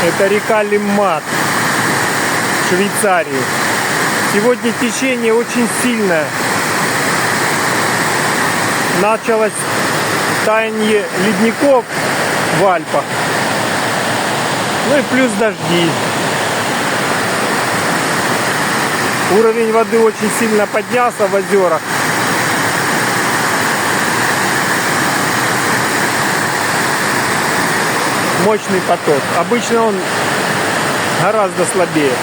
Это река Лиммат в Швейцарии. Сегодня течение очень сильное. Началось таяние ледников в Альпах. Ну и плюс дожди. Уровень воды очень сильно поднялся в озерах. Мощный поток. Обычно он гораздо слабее.